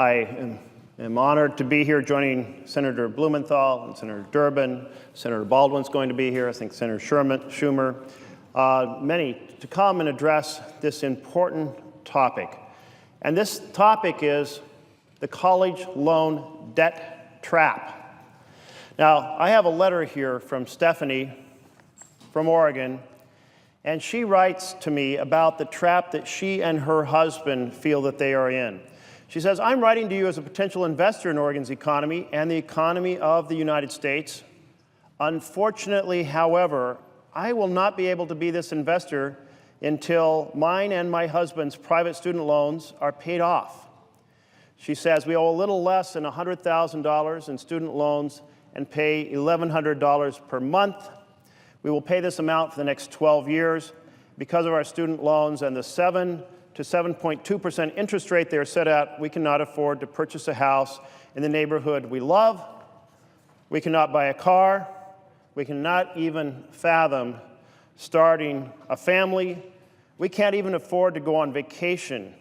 am honored to be here joining Senator Blumenthal and Senator Durbin. Senator Baldwin's going to be here, I think Senator Schumer, many to come and address this important topic. And this topic is the college loan debt trap. Now, I have a letter here from Stephanie from Oregon, and she writes to me about the trap that she and her husband feel that they are in. She says, "I'm writing to you as a potential investor in Oregon's economy and the economy of the United States. Unfortunately, however, I will not be able to be this investor until mine and my husband's private student loans are paid off." She says, "We owe a little less than $100,000 in student loans and pay $1,100 per month. We will pay this amount for the next 12 years. Because of our student loans and the 7 to 7.2% interest rate they are set at, we cannot afford to purchase a house in the neighborhood we love. We cannot buy a car. We cannot even fathom starting a family. We can't even afford to go on vacation,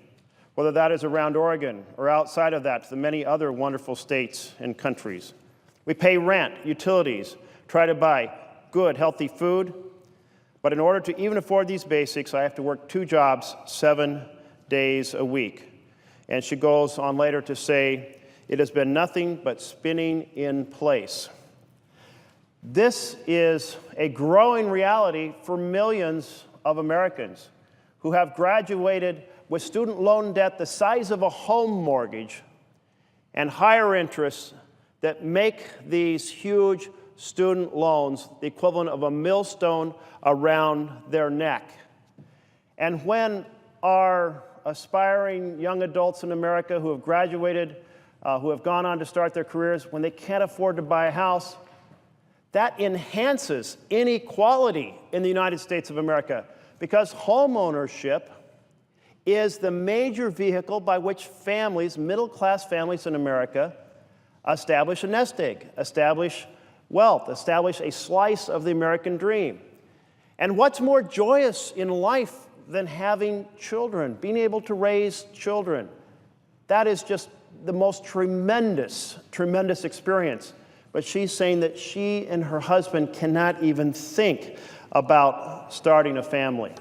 whether that is around Oregon or outside of that to the many other wonderful states and countries. We pay rent, utilities, try to buy good, healthy food. But in order to even afford these basics, I have to work 2 jobs 7 days a week." And she goes on later to say, "It has been nothing but spinning in place." This is a growing reality for millions of Americans who have graduated with student loan debt the size of a home mortgage and higher interests that make these huge student loans the equivalent of a millstone around their neck. And when our aspiring young adults in America who have graduated, who have gone on to start their careers, when they can't afford to buy a house, that enhances inequality in the United States of America, because home ownership is the major vehicle by which families, middle-class families in America, establish a nest egg, establish wealth, establish a slice of the American dream. And what's more joyous in life than having children, being able to raise children? That is just the most tremendous, tremendous experience. But she's saying that she and her husband cannot even think about starting a family.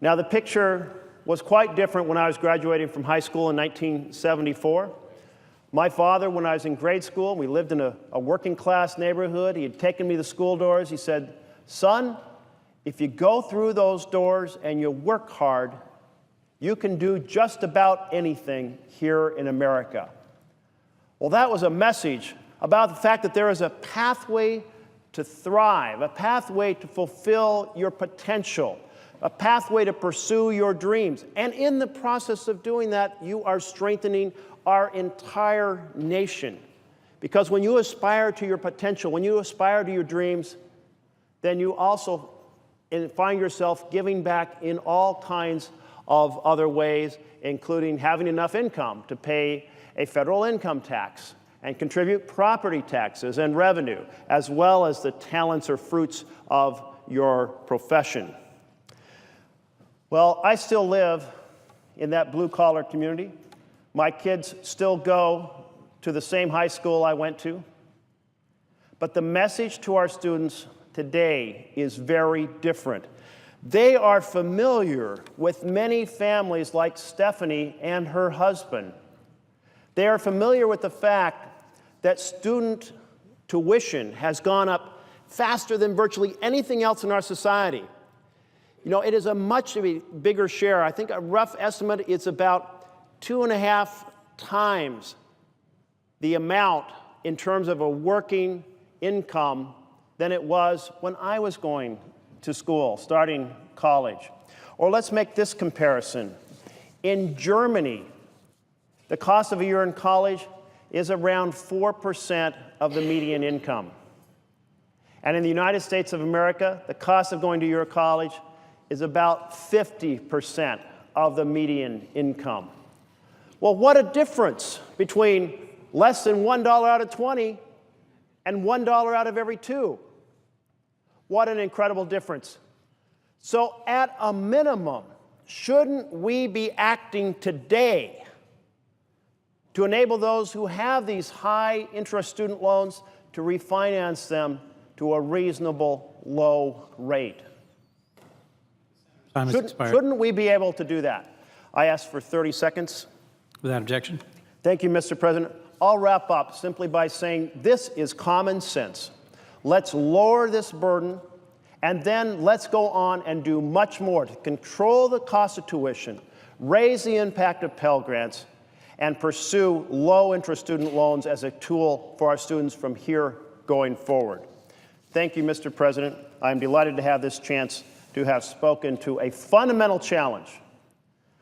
Now, the picture was quite different when I was graduating from high school in 1974. My father, when I was in grade school, we lived in a working-class neighborhood. He had taken me to the school doors. He said, "Son, if you go through those doors and you work hard, you can do just about anything here in America." Well, that was a message about the fact that there is a pathway to thrive, a pathway to fulfill your potential, a pathway to pursue your dreams. And in the process of doing that, you are strengthening our entire nation. Because when you aspire to your potential, when you aspire to your dreams, then you also find yourself giving back in all kinds of other ways, including having enough income to pay a federal income tax and contribute property taxes and revenue, as well as the talents or fruits of your profession. Well, I still live in that blue-collar community. My kids still go to the same high school I went to. But the message to our students today is very different. They are familiar with many families like Stephanie and her husband. They are familiar with the fact that student tuition has gone up faster than virtually anything else in our society. You know, it is a much bigger share. I think a rough estimate is about 2.5 times the amount in terms of a working income than it was when I was going to school, starting college. Or let's make this comparison. In Germany, the cost of a year in college is around 4% of the median income. And in the United States of America, the cost of going to your college is about 50% of the median income. Well, what a difference between less than $1 out of 20 and $1 out of every 2. What an incredible difference. So at a minimum, shouldn't we be acting today to enable those who have these high interest student loans to refinance them to a reasonable low rate. Time has expired. Shouldn't we be able to do that? I ask for 30 seconds. Without objection. Thank you, Mr. President. I'll wrap up simply by saying this is common sense. Let's lower this burden, and then let's go on and do much more to control the cost of tuition, raise the impact of Pell Grants, and pursue low-interest student loans as a tool for our students from here going forward. Thank you, Mr. President. I'm delighted to have this chance to have spoken to a fundamental challenge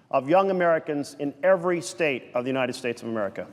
of young Americans in every state of the United States of America.